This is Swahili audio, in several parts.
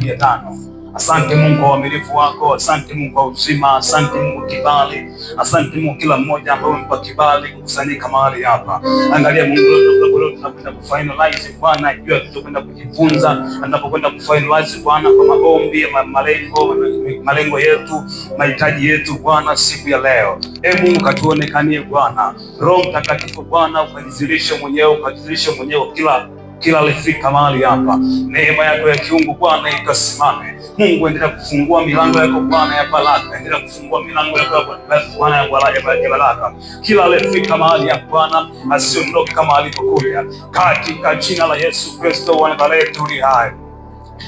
letu ya 5. Asante Mungu kwa uaminifu wako, asante Mungu kwa uzima, asante Mungu kibali, asante Mungu kila mmoja ambaye umempa kibali kukusanyika mahali hapa. Angalia Mungu, leo tunakwenda kufinalize Bwana, jua tutakwenda kujifunza, tunapokwenda kufinalize Bwana kwa maombi, malengo yetu, mahitaji yetu Bwana siku ya leo. Mungu katuonekanie Bwana, Roho Mtakatifu Bwana ukajizilishe mwenyewe, kila alifika mahali hapa. Neema yako ya kiungu Bwana ikasimame. Mungu endelea kufungua milango yako Bwana ya baraka, endelea kufungua milango yako Bwana ya baraka. Kila alifika mahali hapa Bwana asiondoke kama alipokuja, katika jina la Yesu Kristo wa Nazareti uliye hai.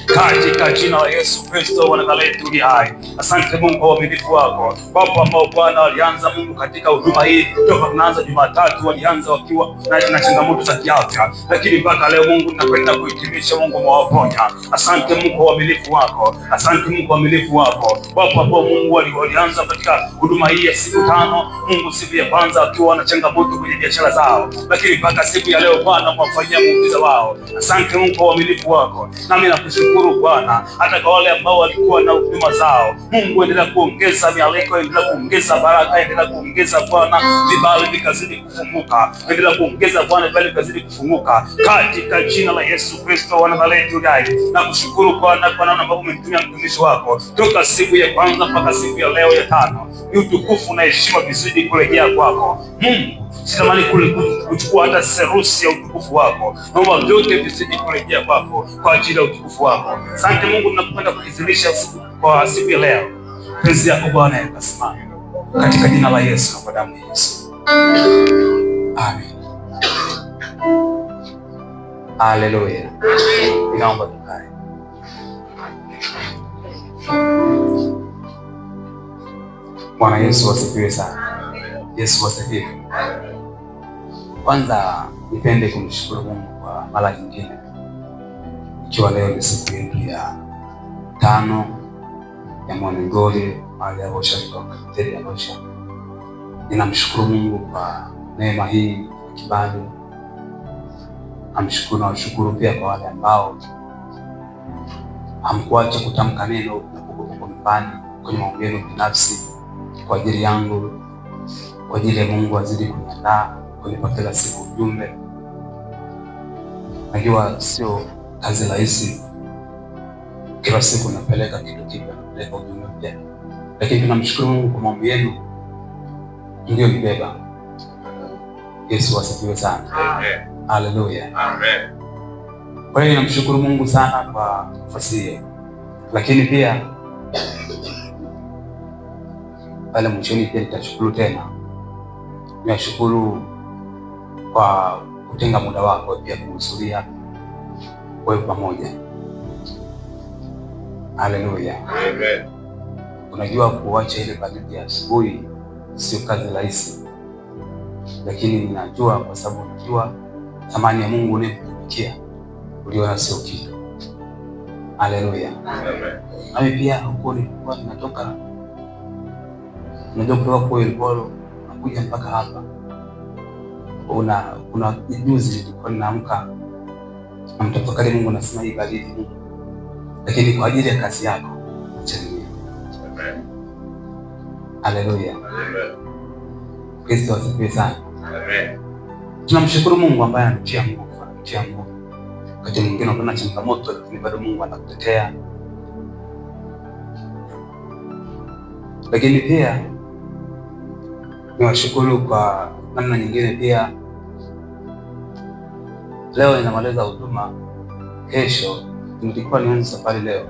Katika jina la Yesu Kristo wa Nazareti uliye hai. Asante Mungu kwa uaminifu wako. Wapo ambao Bwana walianza Mungu katika huduma hii toka tunaanza Jumatatu, walianza wakiwa na changamoto za kiafya, lakini mpaka leo Mungu tunakwenda kuhitimisha. Mungu mwaponya. Asante Mungu kwa uaminifu wako. Asante Mungu kwa uaminifu wako. Wapo ambao Mungu walianza katika huduma hii ya siku 5, Mungu siku ya kwanza wakiwa na changamoto kwenye biashara zao, lakini mpaka siku ya leo Bwana mwafanyia muujiza wao. Asante Mungu kwa uaminifu wako. Nami nakushukuru Bwana, hata kwa wale ambao walikuwa na huduma zao, Mungu endelea kuongeza mialiko, endelea kuongeza baraka, endelea kuongeza Bwana vibali vikazidi kufunguka, endelea kuongeza Bwana vibali vikazidi kufunguka katika jina la Yesu Kristo wa Nazareti uliye hai. Nakushukuru Bwana kwa namna ambavyo umemtumia mtumishi wako toka siku ya kwanza mpaka siku ya leo ya 5. Ni utukufu na heshima vizidi kurejea kwako Mungu. Sitamani kuchukua hata serusi ya utukufu wako. Naomba vyote vizidi kurejea kwako kwa ajili ya utukufu wako. Asante Mungu, tunapenda kuizilisha kwa siku ya leo. Penzi yako Bwana yakasimame katika jina la Yesu na kwa damu ya Yesu. Amen. Haleluya. Ninaomba tukae. Bwana Yesu asifiwe sana. Yesu asifiwe. Kwanza nipende kumshukuru Mungu kwa mara nyingine, ikiwa leo ni siku yetu ya 5 ya Morning Glory mahali ya Arusha, kwa Katedral ya Arusha. Ninamshukuru Mungu kwa neema hii, kibali. Namshukuru na washukuru pia kwa wale ambao hamkuacha kutamka neno unapokuwa nyumbani, kwenye maombi yenu binafsi kwa ajili yangu, kwa ajili ya Mungu azidi kuniandaa kunipa kila siku ujumbe. Najua sio kazi rahisi, kila siku napeleka kitu kipya, napeleka ujumbe mpya, lakini tunamshukuru Mungu kwa maombi yenu ndio nibeba. Yesu asifiwe sana. Amen. Haleluya. Amen. Kwa hiyo namshukuru Mungu sana kwa nafasi hii, lakini pia pale mwishoni pia nitashukuru tena. Nashukuru kwa kutenga muda wako pia kuhusudia wewe pamoja. Haleluya. Amen. Unajua kuacha ile baridi ya asubuhi sio kazi rahisi, lakini ninajua kwa sababu unajua thamani ya Mungu unayemtumikia, uliona sio kitu. Haleluya. Amen. Nami pia huko nilikuwa ninatoka, unajua kutoka kwa Ilbolo nakuja mpaka hapa. Kuna juzi nilikuwa ninaamka namtafakari Mungu, nasema hii baridi Mungu, lakini kwa ajili ya kazi yako acha niwe. Amen. Haleluya. Amen. Kristo asifiwe sana. Amen. Tunamshukuru Mungu ambaye anatutia nguvu. Wakati mwingine unaona changamoto, lakini bado Mungu anakutetea. Lakini pia niwashukuru kwa namna nyingine pia. Leo ninamaliza huduma, kesho nilikuwa nianze safari leo.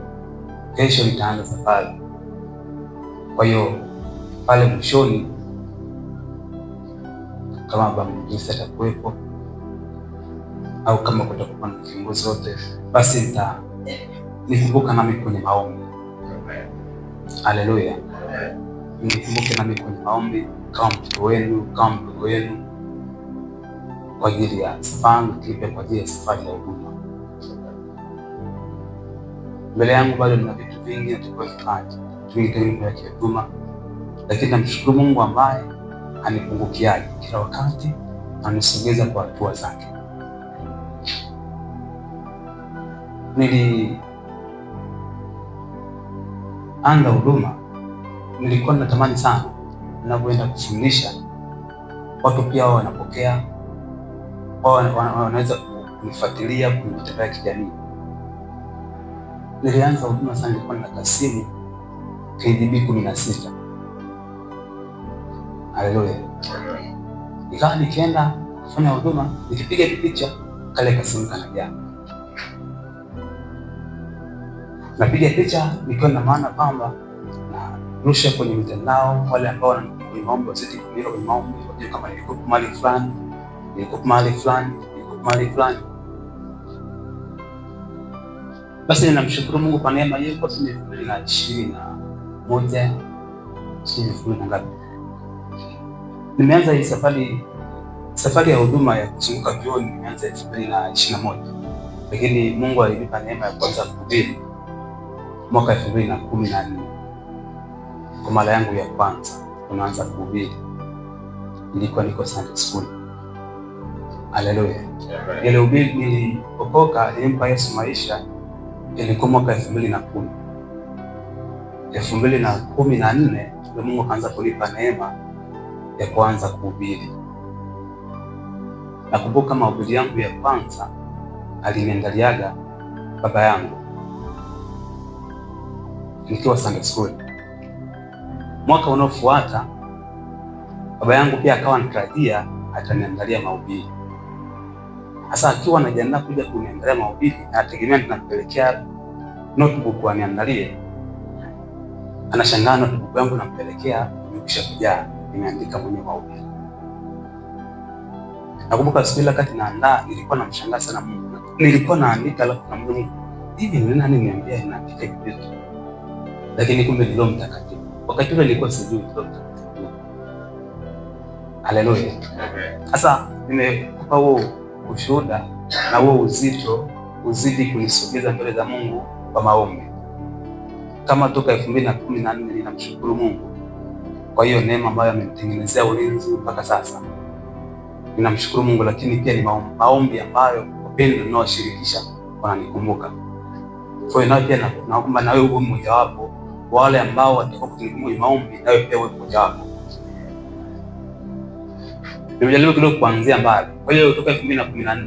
Kesho nitaanza safari. Kwa hiyo pale mwishoni kama baba mjisi atakuwepo au kama kutakuwa na kiongozi wote, basi nikumbuka nami kwenye maombi. Haleluya. Nikumbuke nami kwenye maombi kama mtoto wenu, kama mdogo wenu, kwa ajili ya safari, kipe kwa ajili ya safari ya huduma. Mbele yangu bado nina vitu vingi natakiwa kufanya, vingi ya huduma, lakini namshukuru Mungu ambaye anipungukiaje kila wakati, anisogeza kwa hatua zake. ninapoanza huduma nilikuwa natamani sana ninapoenda kufundisha watu pia wao wanapokea, wao wanaweza kunifuatilia kwenye mitandao ya kijamii. Nilianza huduma sana, nilikuwa na kasimu KDB 16. Haleluya. Nikawa nikienda kufanya huduma, nikipiga picha kale kasimu kanajaa. Napiga picha nikiwa na maana kwamba na rusha kwenye mitandao, wale ambao wananikumbusha maombi wasiti kuliko kwenye maombi, wajue kama nilikuwa mahali fulani, nilikuwa mahali fulani, nilikuwa mahali fulani. Basi ninamshukuru Mungu kwa neema yake kwa 2021 sijui na ngapi. Nimeanza hii safari ya huduma ya kuzunguka vyuoni nimeanza 2021. Lakini Mungu alinipa neema ya kwanza kuhubiri mwaka 2014. Kwa mara yangu ya kwanza tunaanza kuhubiri. Nilikuwa niko Sunday school. Haleluya. Ile hubiri niliokoka, nilimpa Yesu maisha, ilikuwa mwaka 2010. 2014 ndio Mungu akaanza kunipa neema ya kuanza kuhubiri. Nakumbuka mahubiri yangu ya kwanza aliniandaliaga baba yangu nikiwa Sunday school. Mwaka unaofuata baba yangu pia akawa anatarajia ataniandalia mahubiri. Sasa akiwa anajiandaa kuja kuniandalia mahubiri, na ategemea ninampelekea notebook aniandalie, anashangaa notebook yangu nampelekea imekwisha kujaa, nimeandika mwenye mahubiri. Nakumbuka siku ile wakati naandaa nilikuwa namshangaa sana Mungu. Nilikuwa naandika alafu na Mungu, hivi ni nani niambia inaandika hivi? Lakini kumbe ni Roho Mtakatifu. Wakati ule nilikuwa sijui Roho Mtakatifu. Haleluya. Sasa nimekupa huo ushuhuda na huo uzito uzidi kunisogeza mbele za Mungu kwa maombi. Kama toka 2014 ninamshukuru Mungu kwa hiyo neema ambayo amenitengenezea ulinzi mpaka sasa. Ninamshukuru Mungu, lakini pia ni maombi ambayo wapendwa ninaowashirikisha wananikumbuka. Kwa hiyo nawe pia naomba nawe uwe mmoja wapo wale ambao watakuwa kwenye maombi, nawe pia uwe mmoja wapo. Nimejaribu kidogo kuanzia mbali. Kwa hiyo kutoka 2014,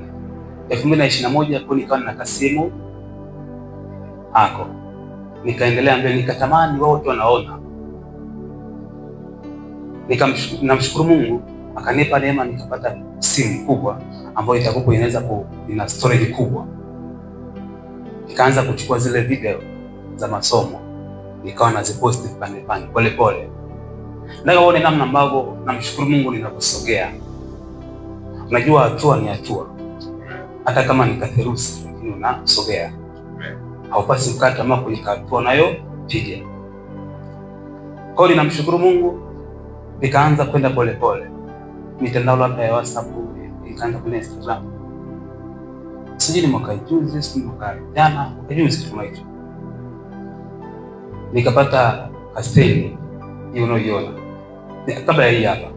2021 hapo nikawa na kasimu hako. Nikaendelea mbele, nikatamani wote wanaona. Namshukuru Mungu akanipa neema nikapata simu kubwa ambayo itakuwa inaweza ina storage kubwa. Nikaanza kuchukua zile video za masomo, nikawa naziposti pale pole. Nataka uone namna ambavyo namshukuru Mungu ninaposogea. Unajua hatua ni hatua. Hata kama ni katherusi lakini unasogea. Haupasi kukata tamaa kwenye hatua nayo piga. Kwa hiyo ninamshukuru Mungu, nikaanza kwenda pole. Mitandao labda ya WhatsApp, nikaanza kwenye Instagram. Sijui ni mwaka juzi, sijui mwaka jana, juzi kama hicho. Nikapata kasteni hiyo unayoiona. Kabla ya hii hapa.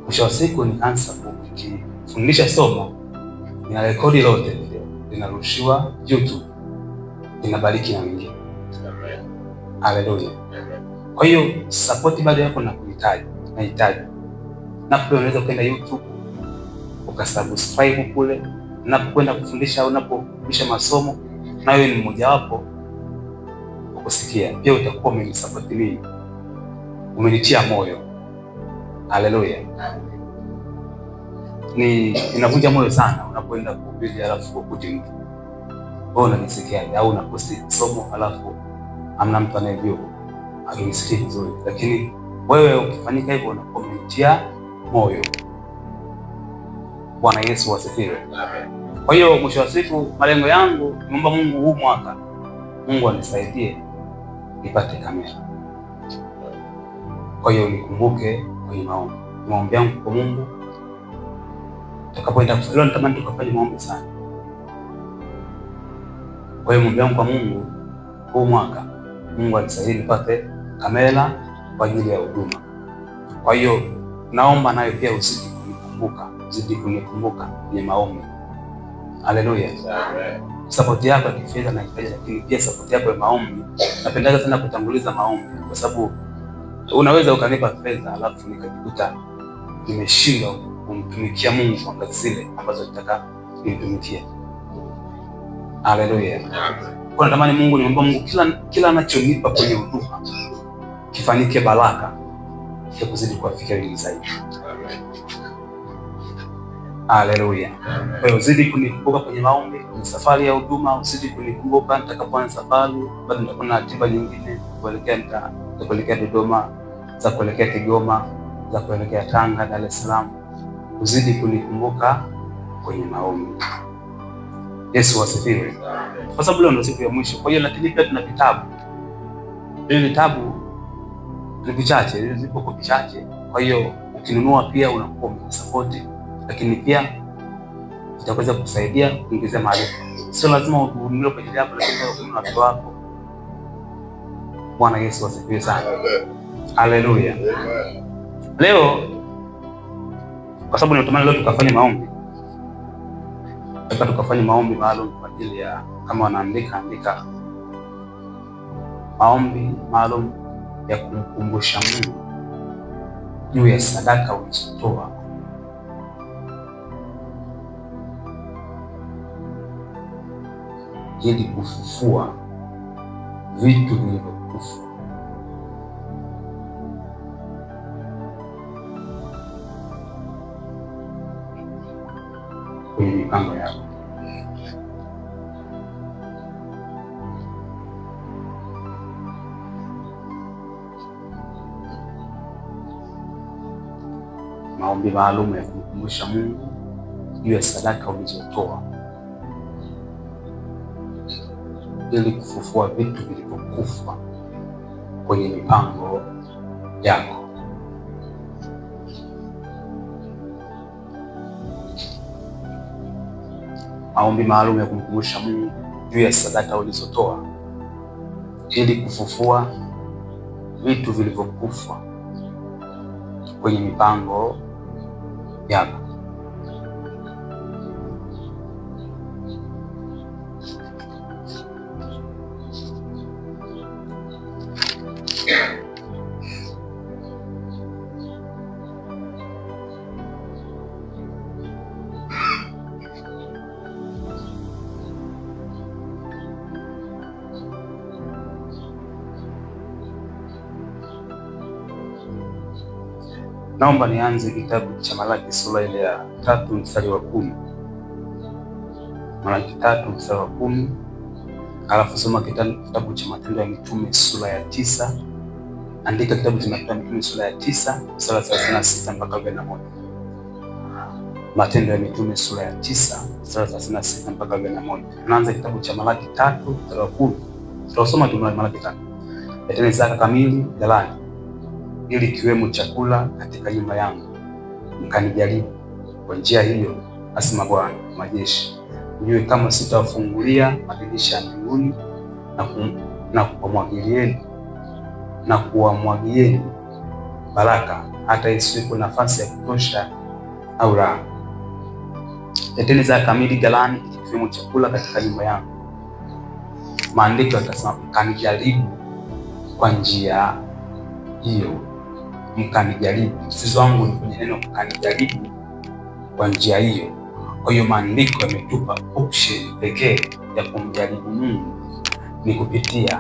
Mwisho wa siku nikaanza kufundisha somo. Nina rekodi lote video. Linarushiwa YouTube. Linabariki na wengine. Haleluya. Kwa hiyo support bado yako na nahitaji. Na pia unaweza kwenda YouTube ukasubscribe kule. Unapokwenda kufundisha au unapofundisha masomo, na wewe ni mmoja wapo kusikia. Pia utakuwa umenisupport mimi. Umenitia moyo. Haleluya. Inavunja moyo sana unapoenda kuhubiri alafu ukuti mtu. Wewe unanisikia au unaposti somo alafu amna mtu anayejua. Haunisikii vizuri. Lakini wewe ukifanyika hivyo unakuwa umenitia moyo. Bwana Yesu asifiwe. Kwa hiyo mwisho wa siku malengo yangu niomba Mungu huu mwaka Mungu anisaidie nipate kamera. Kwa hiyo nikumbuke kwenye maombi. Maombi yangu kwa Mungu. Tutakapoenda kufunga natamani tukafanye maombi sana. Kwa hiyo maombi yangu kwa Mungu huu mwaka Mungu anisaidie nipate kamera kwa ajili ya huduma. Kwa hiyo naomba nayo pia uzidi kunikumbuka kwenye maombi. Haleluya. Support yako ya kifedha nahitaji, lakini pia support yako ya maombi. Napendaga sana kutanguliza maombi, kwa sababu unaweza ukanipa fedha alafu nikajikuta nimeshindwa kumtumikia Mungu kwa kazi zile ambazo nataka nimtumikie. Haleluya. Kwa natamani Mungu, niomba Mungu kila anachonipa kwenye huduma kifanyike baraka ya kuzidi kuwafikia wengi zaidi. Haleluya. Kwa hiyo uzidi kunikumbuka kwenye maombi, kwenye safari ya huduma, uzidi kunikumbuka nitakapoanza safari, bado nitakuwa na ratiba nyingine kuelekea Dodoma, za kuelekea Kigoma, za kuelekea Tanga, Dar es Salaam. Uzidi kunikumbuka kwenye maombi. Yesu asifiwe. Kwa sababu leo ndio siku ya mwisho. Kwa hiyo lakini pia tuna vitabu. Hivi vitabu ni vichache, zipo kwa vichache. Kwa hiyo ukinunua pia unakuwa umesupport, lakini pia itaweza kukusaidia kuongeza maarifa. Sio lazima ununue kwa ajili yako, lakini ununue na watoto wako. Bwana Yesu asifiwe sana. Haleluya. Leo kwa sababu natamani leo tukafanye maombi. Tukafanye maombi maalum kwa ajili ya, kama wanaandika maombi maalum ya kumkumbusha Mungu juu ya sadaka ulizotoa ili kufufua vitu vilivyokufa. Kwenye mipango yako. Maombi maalum ya kumkumbusha Mungu juu ya sadaka ulizotoa ili kufufua vitu vilivyokufa kwenye mipango yako. Maombi maalum ya kumkumbusha Mungu juu ya sadaka ulizotoa ili kufufua vitu vilivyokufa kwenye mipango yako. Naomba nianze kitabu cha Malaki sura ile ya 3 mstari wa 10. Malaki 3 mstari wa 10. Alafu soma kitabu cha Matendo ya Mitume sura ya 9. Andika kitabu cha Matendo ya Mitume sura ya 9 mstari wa 36 mpaka 41. Matendo ya Mitume sura ya 9 mstari wa 36 mpaka 41. Tunaanza kitabu cha Malaki 3 mstari wa 10. Tutasoma Malaki 3. Leteni zaka kamili ghalani, ili kiwemo chakula katika nyumba yangu, mkanijaribu kwa njia hiyo, asema Bwana majeshi, mjue kama sitawafungulia madirisha ya mbinguni na kuwamwagieni baraka hata isiwepo nafasi ya kutosha au raha. Leteni zaka kamili ghalani, ili kiwemo chakula katika nyumba yangu. Maandiko yakasema mkanijaribu kwa njia hiyo, mkanijaribu. Msisitizo wangu ni kwenye neno mkanijaribu kwa njia hiyo. Kwa hiyo maandiko yametupa option pekee ya kumjaribu Mungu ni kupitia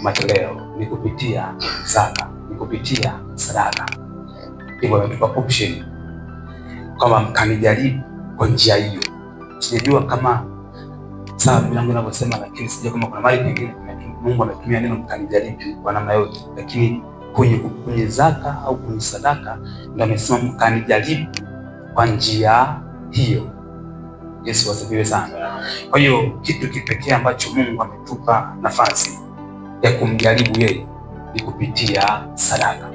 matoleo, ni kupitia zaka, ni kupitia sadaka. Hivyo yametupa option kama mkanijaribu kwa njia hiyo. Sijajua kama sawa Biblia inavyosema, lakini sijajua kama kuna mahali pengine Mungu ametumia neno mkanijaribu kwa namna yote, lakini kwenye zaka au kwenye sadaka ndio amesema mkanijaribu kwa njia hiyo. Yesu asifiwe sana. Kwa hiyo kitu kipekee ambacho Mungu ametupa nafasi ya kumjaribu yeye ni kupitia sadaka.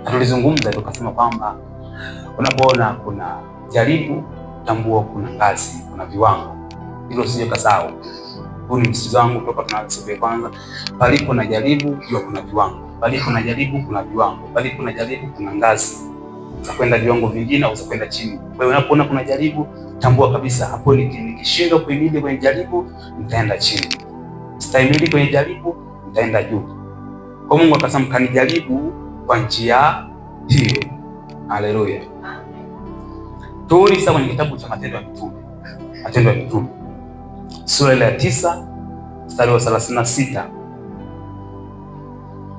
Na tulizungumza tukasema kwamba unapoona kuna jaribu, tambua kuna ngazi, kuna viwango. Hilo sije kasahau. Huu ni msitizo wangu kutoka tunaanza siku ya kwanza. Palipo na jaribu, jua kuna viwango. Palipo na jaribu kuna viwango, palipo na jaribu kuna ngazi. za kwenda viwango vingine au za kwenda chini. Kwa hiyo unapoona kuna jaribu, tambua kabisa hapo nikishindwa kuhimili kwenye jaribu, nitaenda chini. Sitahimili kwenye jaribu, nitaenda juu. Kwa Mungu akasema kanijaribu kwa njia hiyo. Haleluya. Turudi sasa kwenye kitabu cha Matendo ya Mitume. Matendo ya Mitume sura ya 9 mstari wa 36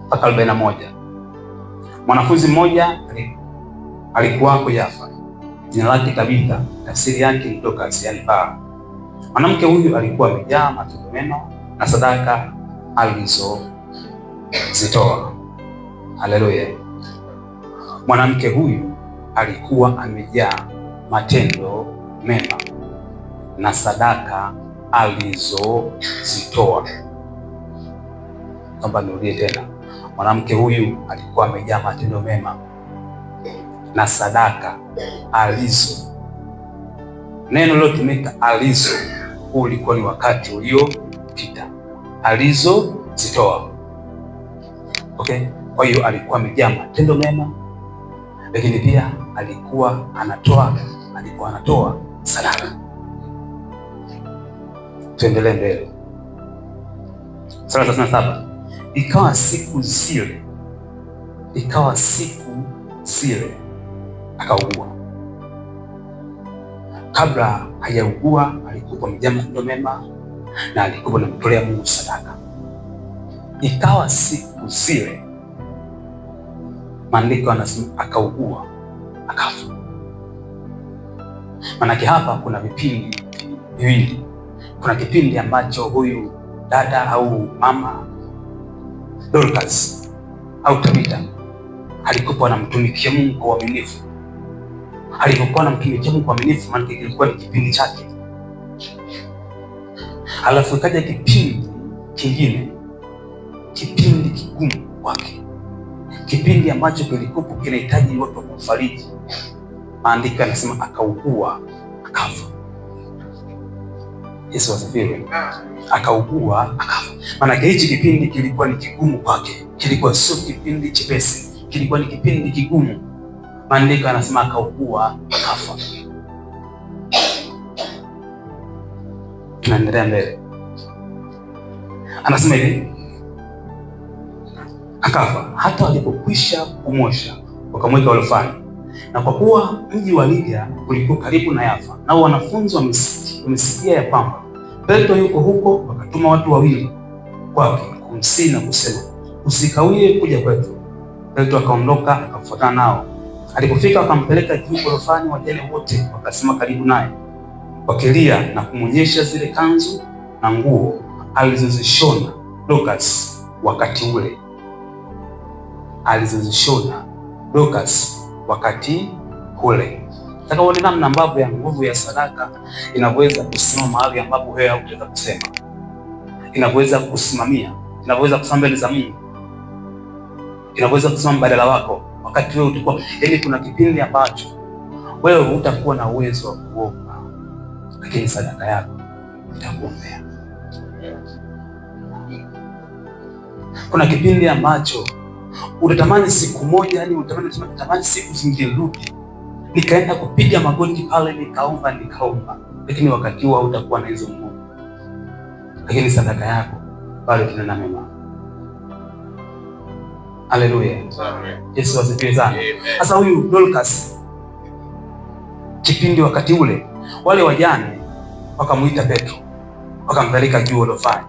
mpaka 41. Mwanafunzi mmoja alikuwako Yafa, jina lake Tabitha, tafsiri yake ni Dorcas, yani paa. Mwanamke huyu alikuwa amejaa matendo mema na sadaka alizozitoa. Haleluya. Mwanamke huyu alikuwa amejaa matendo mema na sadaka alizozitoa. Naomba nirudie tena. Mwanamke huyu alikuwa amejaa matendo mema na sadaka alizo. Neno lilotumika alizo, huu ulikuwa ni wakati uliopita. Alizozitoa. Okay? Kwa hiyo alikuwa amejaa matendo mema, lakini pia alikuwa anatoa sadaka. Tuendelee mbele. Sura 37. Ikawa siku zile akaugua. Kabla hajaugua alikuwa amejaa matendo mema na alikuwa anamtolea Mungu sadaka. Ikawa siku zile, maandiko yanasema akaugua, akafa. Manake hapa kuna vipindi viwili. Kuna kipindi ambacho huyu dada au mama Dorcas au Tabitha alikuwa anamtumikia Mungu kwa uaminifu. Alipokuwa anamtumikia Mungu kwa uaminifu, maana ilikuwa ni kipindi chake. Alafu ikaja kipindi kingine, kipindi kigumu kwake, kipindi ambacho kilikuwa kinahitaji watu wa kumfariji. Maandiko yanasema akaugua, akafa. Yesu asifiwe. Akaugua, akafa. Maana hichi kipindi kilikuwa ni kigumu kwake, kilikuwa sio kipindi chepesi, kilikuwa ni kipindi kigumu. Maandiko yanasema akaugua, akafa. Tunaendelea mbele. Anasema hivi, akafa hata walipokwisha kumosha wakamweka orofani. Na kwa kuwa mji wa Lida ulikuwa karibu na Yafa, nao wanafunzi wamesikia ya kwamba Petro yuko huko, wakatuma watu wawili kwake kumsihi na kusema, usikawie kuja kwetu. Petro akaondoka akafuatana nao. Alipofika wakampeleka juu orofani, wajane wote wakasema karibu naye, wakilia na kumwonyesha zile kanzu na nguo alizozishona Dorcas wakati ule. Alizozishona Dorcas wakati ule. Nataka uone namna ambavyo ya nguvu ya sadaka inaweza kusimama mahali ambapo wewe hautaweza kusema. Inaweza kusimamia, inaweza kusimama mbele za Mungu. Inaweza kusimama badala wako wakati wewe utakuwa, yaani kuna kipindi ambacho wewe hutakuwa na uwezo wa kuomba, lakini sadaka yako itakuombea. Kuna kipindi ambacho utatamani siku moja, yani utatamani siku zingerudi, nikaenda kupiga magoti pale nikaomba, lakini wakati huo utakuwa na hizo nguvu, lakini sadaka yako bado tunena mema. Haleluya. Yesu asifiwe sana. Sasa huyu Dorcas, kipindi wakati ule wale wajane wakamuita Petro, wakampeleka juu orofani.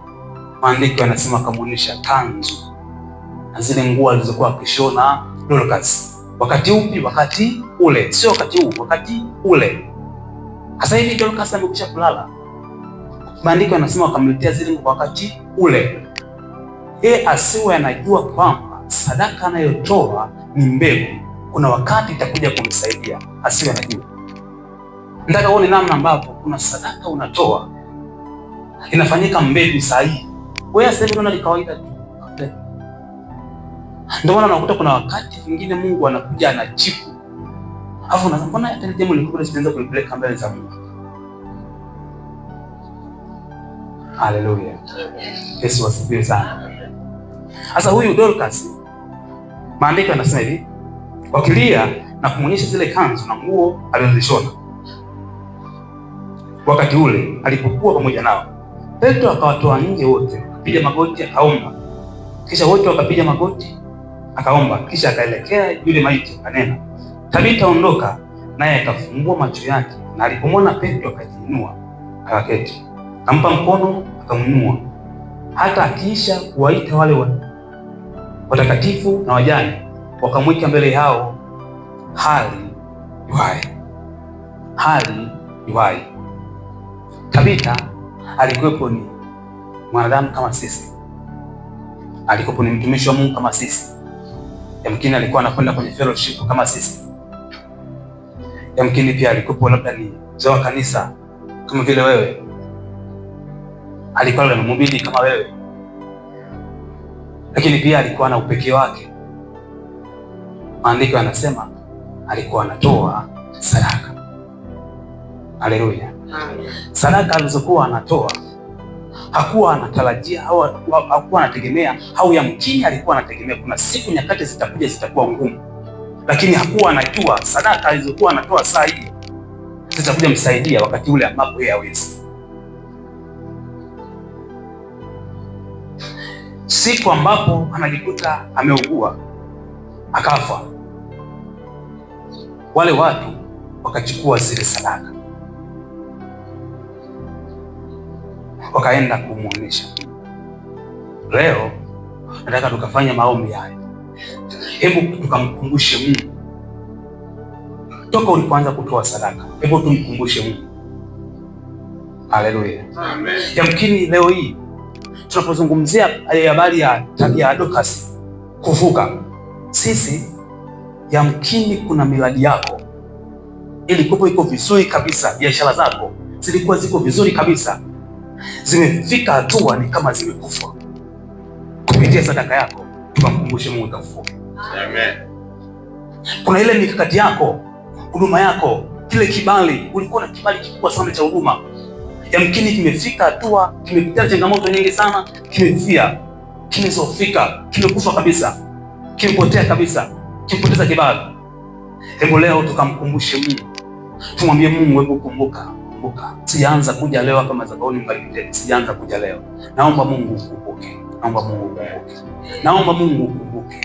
Maandiko yanasema akamuonyesha kanzu na zile nguo alizokuwa akishona Dorcas. Wakati upi? Wakati ule, sio wakati huu, wakati ule. Sasa hivi Dorcas amekwisha kulala. Maandiko yanasema wakamletea zile nguo wakati ule. Yeye asiwe anajua kwamba sadaka anayotoa ni mbegu, kuna wakati itakuja kumsaidia. Asiwe anajua. Nataka uone namna ambapo kuna sadaka unatoa inafanyika mbegu sahihi. Wewe sasa hivi unaona ni kawaida tu. Ndio maana unakuta kuna wakati mwingine Mungu anakuja anajibu. Alafu unaanza mbona hata jambo lilikuwa lisianza kulipeleka mbele za Mungu. Haleluya. Yesu asifiwe sana. Sasa huyu Dorcas, maandiko yanasema hivi, wakilia na kumwonyesha zile kanzu na nguo alizozishona. Wakati ule alipokuwa pamoja nao, Petro akawatoa nje wote, akapiga magoti akaomba. Kisha wote wakapiga magoti akaomba, kisha akaelekea yule maiti akanena, Tabita, ondoka. Naye akafumbua macho yake, na alipomwona Petro akajiinua akaketi. Akampa mkono akamwinua. Hata akiisha kuwaita wale watakatifu na wajane, wakamweka mbele yao hali yuhai. Tabita alikuwepo ni mwanadamu kama sisi, alikuwepo ni mtumishi wa Mungu kama sisi. Yamkini alikuwa anakwenda kwenye fellowship kama sisi. Yamkini pia alikuwepo labda ni mzee wa kanisa kama vile wewe, alikuwa ni mhubiri kama wewe, lakini pia alikuwa na upekee wake. Maandiko yanasema alikuwa anatoa sadaka. Haleluya. Sadaka alizokuwa anatoa hakuwa anatarajia au hakuwa anategemea, au yamkini alikuwa anategemea kuna siku nyakati zitakuja zitakuwa ngumu, lakini hakuwa anajua sadaka alizokuwa anatoa saa hii zitakuja msaidia wakati ule ambapo yeye hawezi. Siku ambapo anajikuta ameugua akafa, wale watu wakachukua zile sadaka wakaenda kumuonesha. Leo nataka tukafanya maombi haya. Hebu tukamkumbushe Mungu toka ulipoanza kutoa sadaka. Hebu tumkumbushe Mungu. Haleluya. Amen. Yamkini leo hii tunapozungumzia habari ya Dorcas kuvuka, sisi yamkini kuna miradi yako ilikuwa iko vizuri kabisa, biashara zako zilikuwa ziko vizuri kabisa, zimefika hatua ni kama zimekufa. Kupitia sadaka yako tukamkumbushe Mungu kafufuka. Amen. Kuna ile mikakati yako, huduma yako, kile kibali, ulikuwa na kibali kikubwa sana cha huduma, yamkini kimefika hatua, kimepitia changamoto nyingi sana, kimefia, kimezofika, kimekufa kabisa, kimepotea kabisa, kimepoteza kibali. Hebu leo tukamkumbushe Mungu, tumwambie Mungu, hebu kumbuka. Sijaanza kuja leo hapa madhabahuni Mbarikitete, sijaanza kuja leo. Naomba Mungu ukumbuke, naomba Mungu ukumbuke.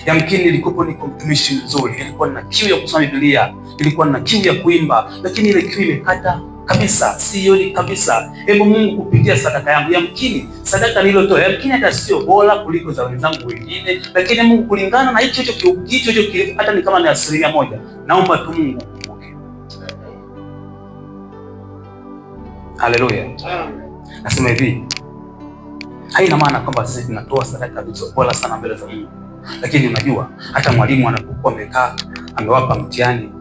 Yamkini nilikuwa niko mtumishi mzuri, nilikuwa na kiu ya kusoma Biblia, nilikuwa na kiu ya kuimba, lakini ile kiu imekata kabisa, sioni kabisa. Hebu Mungu, kupitia sadaka yangu, yamkini sadaka niliyotoa yamkini hata sio bora kuliko za wenzangu wengine, lakini Mungu, kulingana na hicho hata ni kama ni 1%, naomba tu Mungu ukumbuke. Haleluya. Nasema hivi, haina maana kwamba sisi tunatoa sadaka zilizo bora sana mbele za Mungu, lakini unajua hata mwalimu anapokuwa amekaa amewapa mtihani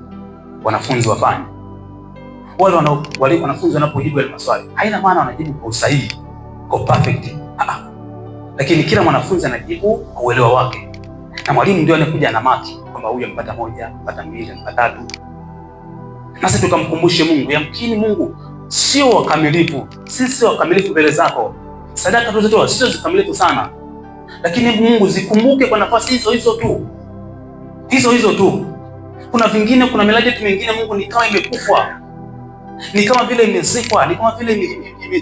wanafunzi wafanye, wale wanafunzi wanapojibu ile maswali, haina maana wanajibu kwa usahihi, kwa perfect. Lakini kila mwanafunzi anajibu kwa uelewa wake, na mwalimu ndio anakuja na maki kwamba huyu amepata 1, amepata 2, amepata 3. Sasa tukamkumbushe Mungu, yamkini Mungu sio wakamilifu, sisi sio wakamilifu mbele zako. Sadaka tulizotoa sio zikamilifu sana, lakini Mungu zikumbuke kwa nafasi hizo tu. Kuna vingine, kuna miradi mingine Mungu ni kama imekufa, ni kama vile imezikwa, ni kama vile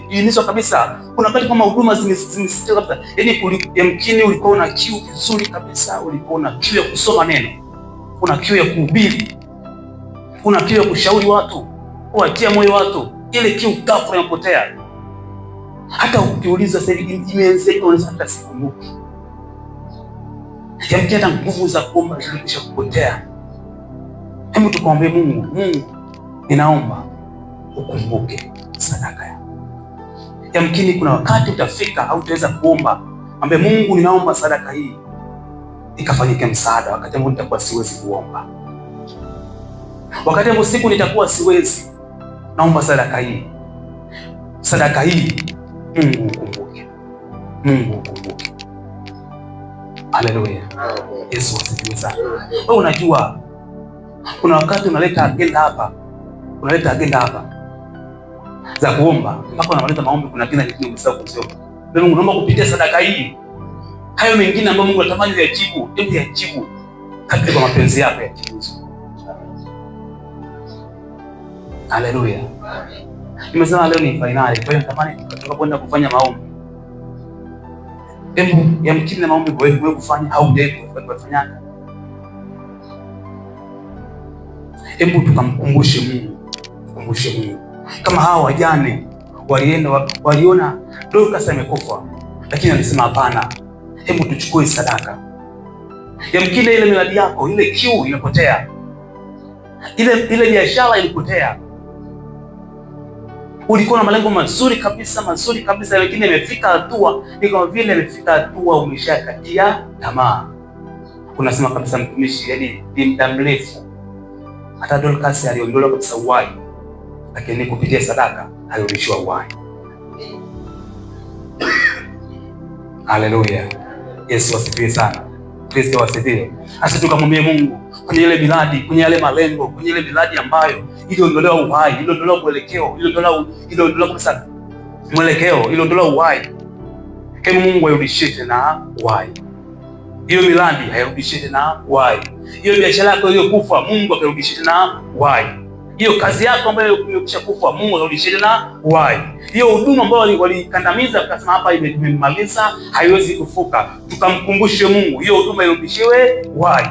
imeunizwa kabisa. Kuna wakati kama huduma zimesitishwa kabisa. Yaani yamkini ulikuwa una kiu vizuri kabisa, ulikuwa una kiu ya kusoma neno, una kiu ya kuhubiri, una kiu ya kushauri watu, kuwatia moyo watu, ile kiu ghafla inapotea. Hata ukiuliza sasa imeanzaje, unaweza hata sikumbuki. Yamkini hata nguvu za kuomba zilikwisha kupotea. Hebu tukaombe Mungu, ninaomba ukumbuke sadaka yangu. Yamkini kuna wakati utafika au utaweza kuomba, ambaye Mungu, ninaomba sadaka hii ikafanyike msaada wakati ambao nitakuwa siwezi kuomba, wakati ambao siku nitakuwa siwezi, naomba sadaka hii. Mungu ukumbuke. Haleluya. Yesu asifiwe sana. Wewe unajua kuna wakati unaleta agenda hapa za kuomba, mpaka unamaliza maombi, kuna agenda nyingine umesahau kusoma. Mungu, naomba kupitia sadaka hii, hayo mengine ambayo Mungu anatamani yajibu, hebu yajibu katika mapenzi yako, yajibu. Haleluya. Nimesema leo ni finali, kwa hiyo natamani tutakapoenda kufanya maombi, hebu yamkini na maombi wewe kufanya au kufanya, hebu tukamkumbushe Mungu, tukumbushe Mungu. Kama hao wajane waliona Dorcas amekufa, lakini alisema hapana, hebu tuchukue sadaka. Yamkini ile miradi yako, ile kiu inapotea, ile biashara ilipotea. Ulikuwa na malengo mazuri kabisa, lakini imefika hatua, ni kama vile imefika hatua umeshakatia tamaa. Unasema kabisa, mtumishi, yaani ni muda mrefu. Hata Dorcas aliondolewa kabisa uhai, lakini kupitia sadaka alirudishwa uhai. Haleluya. Yesu asifiwe sana. Kristo asifiwe. Sasa tukamwambie Mungu kwenye ile miradi, kwenye yale malengo, kwenye ile miradi ambayo iliondolewa uhai, iliondolewa mwelekeo, iliondolewa kabisa mwelekeo, iliondolewa uhai. Hebu Mungu airudishie tena uhai. Hiyo miradi airudishie tena uhai. Hiyo biashara yako iliyokufa, Mungu akarudishie tena uhai. Hiyo kazi yako ambayo imekwisha kufa, Mungu akarudishie tena uhai. Hiyo huduma ambayo walikandamiza wakasema hapa imemaliza, haiwezi kufuka, tukamkumbushe Mungu, hiyo huduma irudishiwe uhai.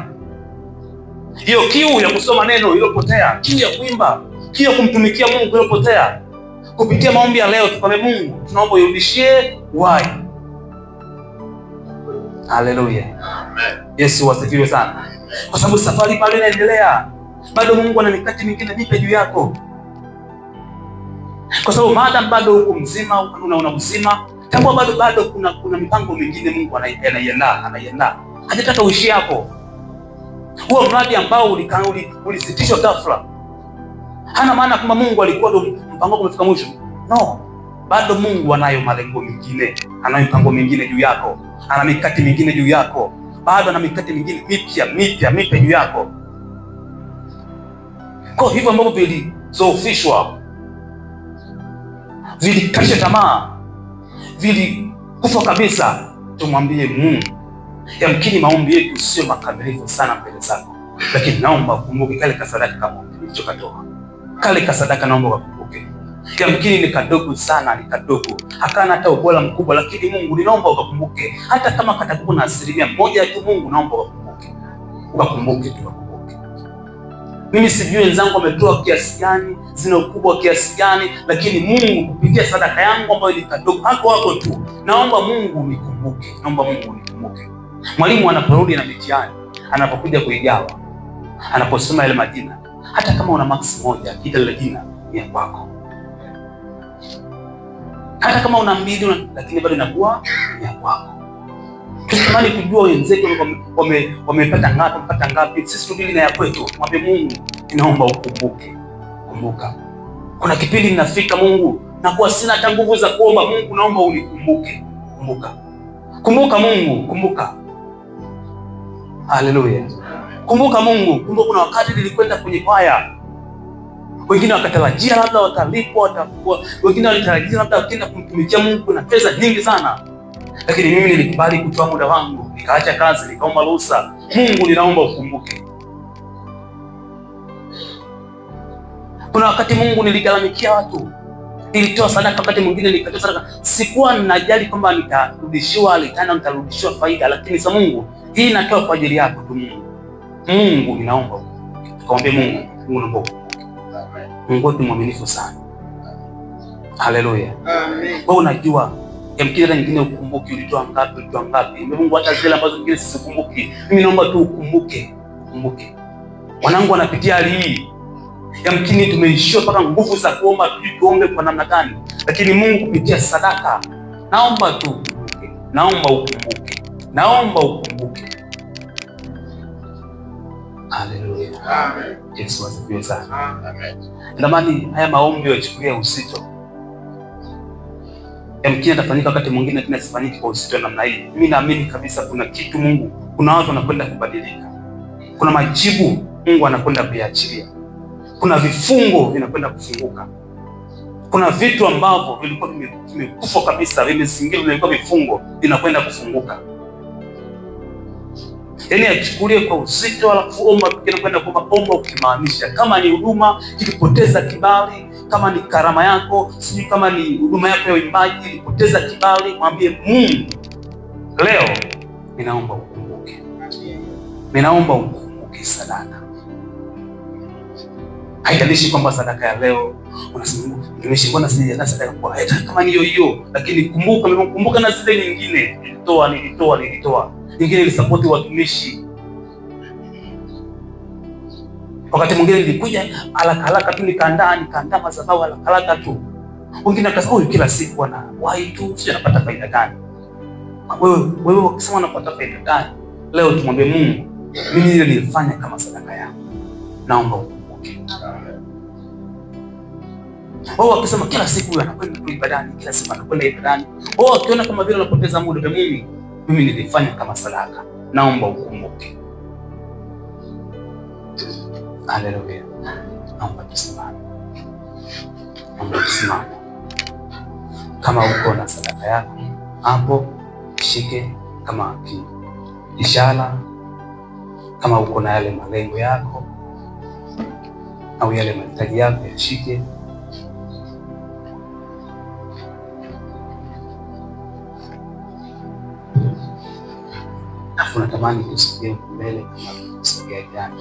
Hiyo kiu ya kusoma neno iliyopotea, kiu ya kuimba, kiu ya kumtumikia Mungu iliyopotea, kupitia maombi ya leo tukamwambie Mungu, tunaomba irudishie uhai. Haleluya. Amen. Yesu asifiwe sana. Kwa sababu safari bado inaendelea. Bado Mungu ana mikakati mingine nipe juu yako. Kwa sababu maadamu bado uko mzima, una mzima, tambua bado kuna mipango mingine Mungu anaiandaa. Hajataka uishi hapo. Huo mradi ambao ulisitishwa ghafla, hana maana kwamba Mungu alikuwa ndo mpango wako umefika mwisho. No. Bado Mungu anayo malengo mengine, anayo mipango mingine juu yako, ana mikakati mingine juu yako. Bado ana mikakati mingine mipya juu yako. Kwa hivyo ambavyo vilizofishwa, vilikasha tamaa, vilikufa kabisa, tumwambie Mungu, yamkini maombi yetu sio makamilifu sana mbele zako, lakini naomba ukumbuke kale kasadaka kama ulichokatoa. Kale kasadaka naomba ukumbuke. Yamkini ni kadogo sana, ni kadogo, hakana hata ubora mkubwa, lakini Mungu ninaomba ukakumbuke. Hata kama katakuwa na 1% tu, Mungu naomba ukakumbuke tu. Mimi sijui wenzangu wametoa kiasi gani, zina ukubwa kiasi gani, lakini Mungu kupitia sadaka yangu ambayo ni kadogo hapo tu, naomba Mungu nikumbuke, naomba Mungu nikumbuke. Mwalimu anaporudi na mitihani, anapokuja kuigawa, anaposoma ile majina, hata kama una max 1, kila jina ni kwako. Hata kama una 2 lakini bado inakuwa ni kwako. Tusitamani kujua wenzetu wamepata ngapi, sisi tudili na ya kwetu. Mwambie Mungu, ninaomba ukumbuke. Kumbuka. Kuna kipindi ninafika Mungu na kuwa sina hata nguvu za kuomba, Mungu naomba unikumbuke. Kumbuka Mungu, kumbuka. Haleluya. Kumbuka Mungu, kumbuka kuna wakati nilikwenda kwenye kwaya. Wengine wakatarajia labda watalipwa, watakuwa. Wengine walitarajia labda wakienda kumtumikia Mungu na pesa nyingi sana. Lakini mimi nilikubali kutoa muda wangu, nikaacha kazi, nikaomba ruhusa. Mungu ninaomba ukumbuke. Kuna wakati Mungu niligalamikia watu, nilitoa sadaka, wakati mwingine nikatoa sadaka, sikuwa ninajali kwamba nitarudishiwa litana, nitarudishiwa faida, lakini sasa Mungu, hii natoa kwa ajili yako tu Mungu. Mungu ninaomba ukumbuke. Tukamwambie Mungu, naomba ukumbuke. Mungu ni mwaminifu sana. Haleluya. Amen. Wewe unajua yamkini hata nyingine ukumbuki ulitoa ngapi. Mungu hata zile ambazo nyingine sisikumbuki. Mimi naomba tu ukumbuke. Wanangu wanapitia hali hii. Yamkini tumeishiwa mpaka nguvu za kuomba, tuombe kwa namna gani. Lakini Mungu kupitia sadaka, naomba tu ukumbuke. Naomba ukumbuke. Haleluya. Amen. Yesu asifiwe sana. Amen. Ndamani haya maombi yachukulie uzito. Yamkini atafanyika wakati mwingine, lakini asifanyike kwa uzito namna hii. Mimi naamini kabisa kuna kitu Mungu, kuna watu wanakwenda kubadilika. Kuna majibu Mungu anakwenda kuyachilia. Kuna vifungo vinakwenda kufunguka. Kuna vitu ambavyo vilikuwa vimekufa kabisa, vimezingirwa, vilikuwa vifungo, vinakwenda kufunguka. Yaani achukulie kwa uzito, alafu omba kwenda kuomba, omba ukimaanisha. Kama ni huduma ilipoteza kibali, kama ni karama yako, sijui kama ni huduma yako ya uimbaji ilipoteza kibali, mwambie Mungu, leo ninaomba ukumbuke. Ninaomba ukumbuke sadaka. Haijalishi kwamba sadaka ya leo unasema nimeshikona sija sadaka kwa hata kama ni hiyo, lakini kumbuka na zile nyingine nilitoa. Nyingine ilisapoti watumishi. Wakati mwingine nilikuja haraka tu nikaandaa madhabahu haraka tu. Wengine akasema kila siku ana wahi tu, sio anapata faida gani? Wewe ukisema unapata faida gani? Leo tumwambie Mungu, mimi ile nilifanya kama sadaka yangu. Naomba ukumbuke. Wao wakisema kila siku huyu anakwenda ibadani, kila siku anakwenda ibadani. Wao wakiona kama vile anapoteza muda, Mungu, mimi nilifanya kama sadaka. Naomba ukumbuke. Haleluya. Naomba tusimame. Kama uko na sadaka yako hapo, shike kama ishara. Kama uko na yale malengo yako au yale mahitaji yako, yashike. Afu natamani kusogea mbele kama kusogea jana.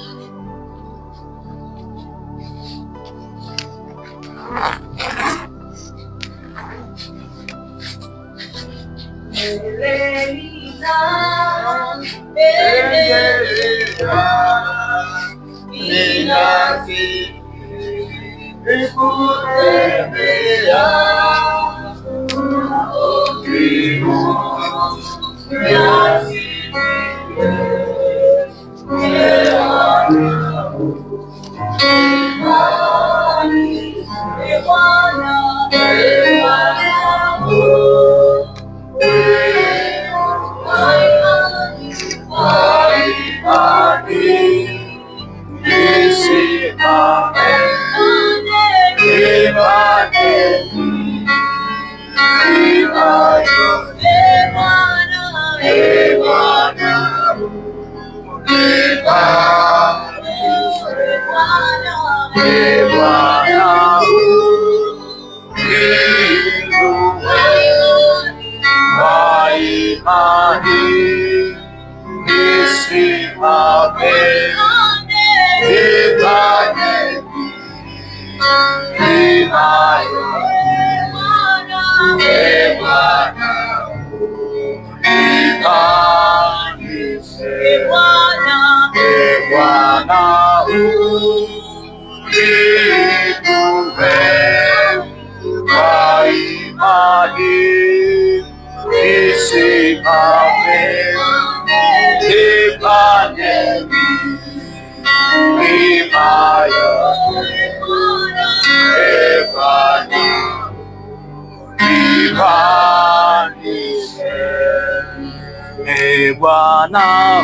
Bwana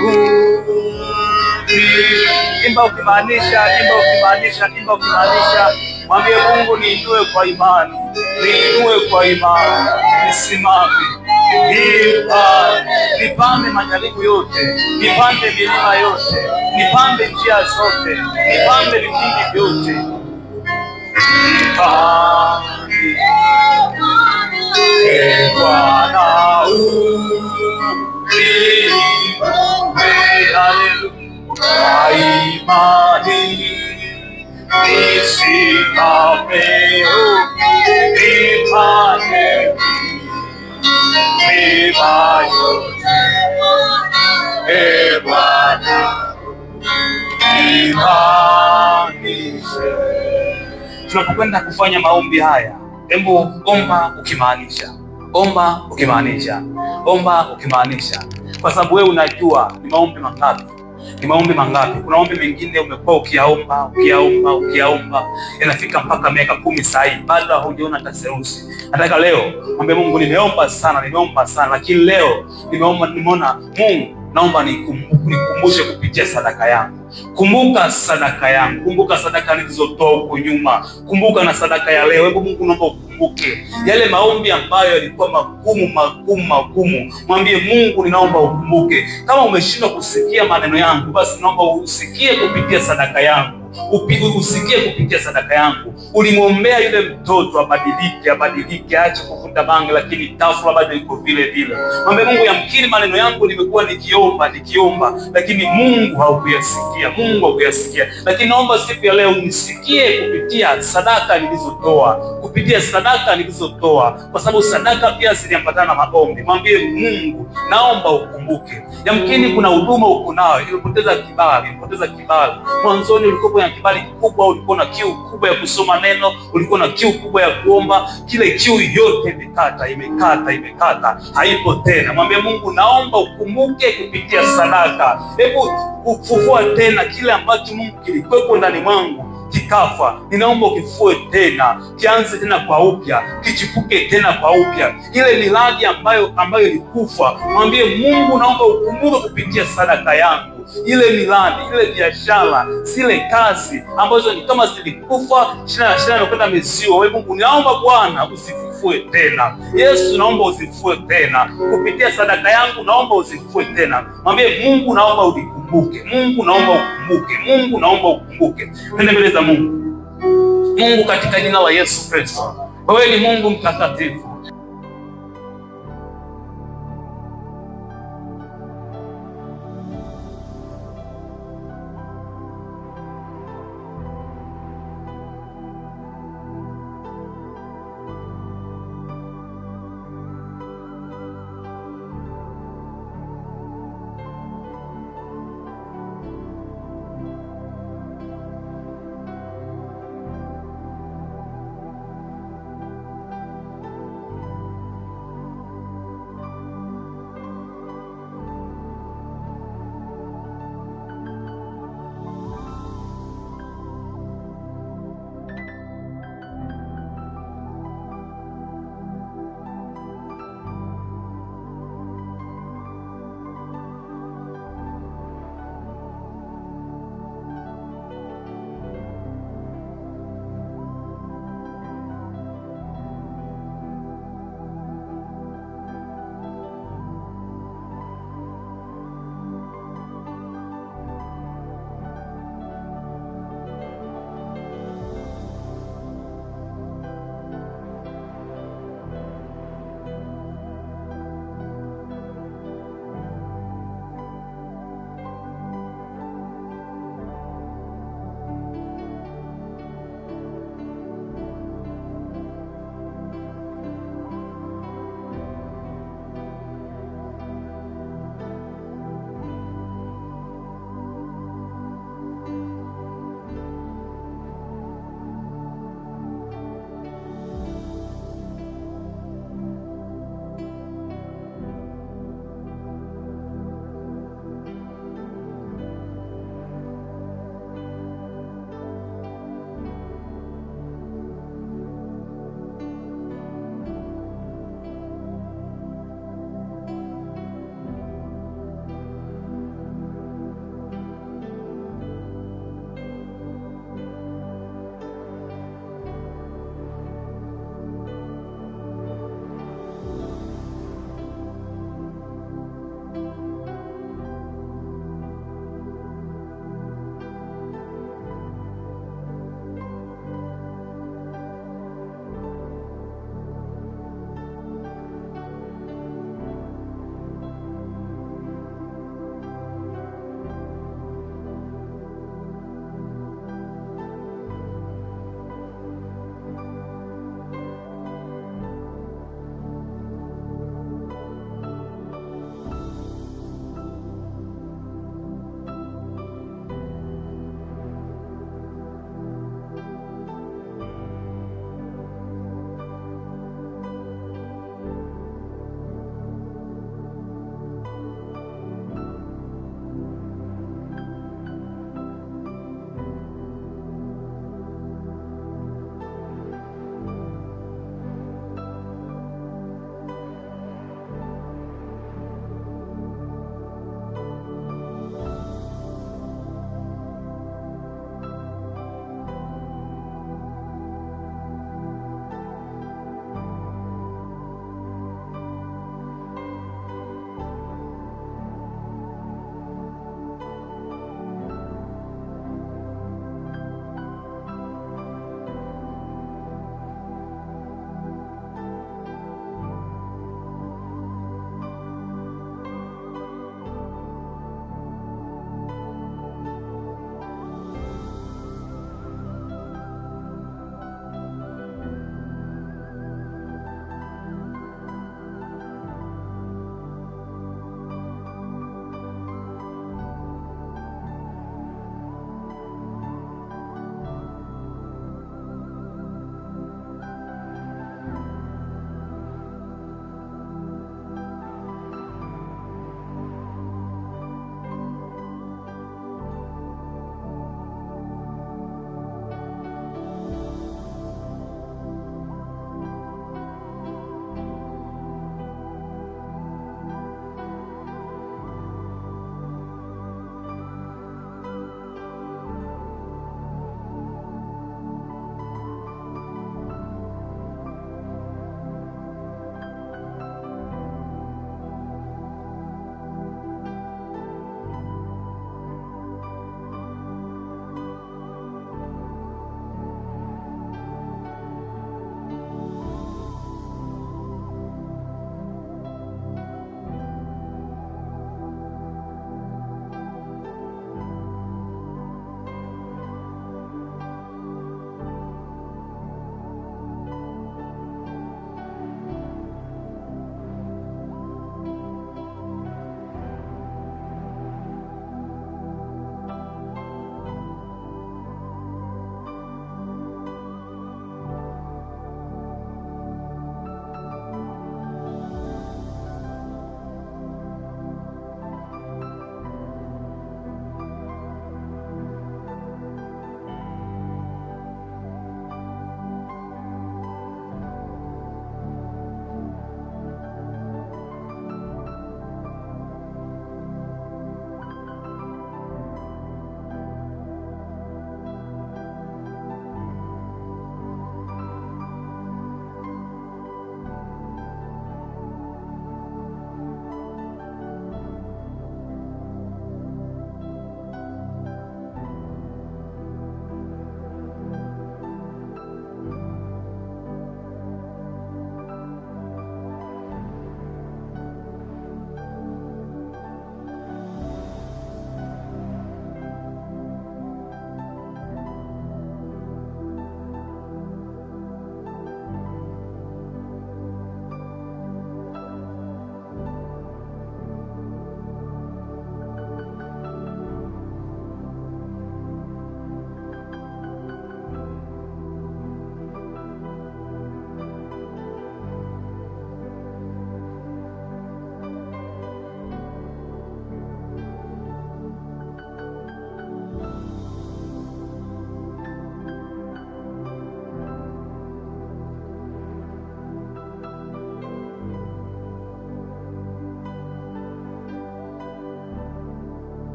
imba ukimaanisha, mwambie Mungu, niinue kwa imani, nisimame, nipande majaribu yote, nipande milima yote, nipande njia zote, nipande vikingi vyote, Bwana kwa imani nisimame, nipande milima yote, Bwana nipanishe. Tunapokwenda kufanya maombi haya, hebu omba ukimaanisha, kwa sababu wewe unajua ni maombi mangapi. Kuna maombi mengine umekuwa ukiyaomba, yanafika mpaka miaka 10 sasa hivi bado haujaona hata seusi. Nataka leo mwambie Mungu, nimeomba sana, lakini leo nimeona Mungu, naomba nikumbushe kupitia sadaka yangu. Kumbuka sadaka yangu, kumbuka sadaka nilizotoa huko nyuma, kumbuka na sadaka ya leo. Hebu Mungu, naomba ukumbuke. Yale maombi ambayo yalikuwa magumu, mwambie Mungu, ninaomba ukumbuke. Kama umeshindwa kusikia maneno yangu, basi naomba usikie kupitia sadaka yangu. Usikie kupitia sadaka yangu. Ulimwombea yule mtoto abadilike, aache kuvuta bangi, lakini ghafla bado iko vile vile. Mwambie Mungu, yamkini maneno yangu nimekuwa nikiomba, lakini Mungu haukuyasikia. Lakini naomba siku ya leo unisikie kupitia sadaka nilizotoa, kwa sababu sadaka pia ziliambatana na maombi. Mwambie Mungu, naomba ukumbuke. Yamkini kuna huduma uko nayo ilipoteza kibali. Mwanzoni ulikuwa na kibali kikubwa, ulikuwa na kiu kubwa ya kusoma neno, ulikuwa na kiu kubwa ya kuomba. Kile kiu yote imekata, haipo tena. Mwambie Mungu, naomba ukumbuke kupitia sadaka. Hebu ufufua tena kile ambacho Mungu kilikuwepo ndani mwangu kikafa. Ninaomba ukifue tena, kianze tena kwa upya, kichipuke tena kwa upya. Ile miradi ambayo ilikufa, mwambie Mungu, naomba ukumbuke kupitia sadaka yangu. Ile miradi, ile biashara, zile kazi ambazo ni kama zilikufa, shina nakwenda meziwa. Wewe Mungu, naomba Bwana usifufue tena. Yesu, naomba usifufue tena kupitia sadaka yangu, naomba usifufue tena. Mwambie Mungu, naomba unikumbuke. Mungu, naomba ukumbuke. Twende mbele za Mungu. Mungu, katika jina la Yesu Kristo, wewe ni Mungu mtakatifu.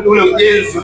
ule ujenzi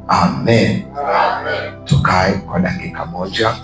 Amen. Tukae kwa dakika moja.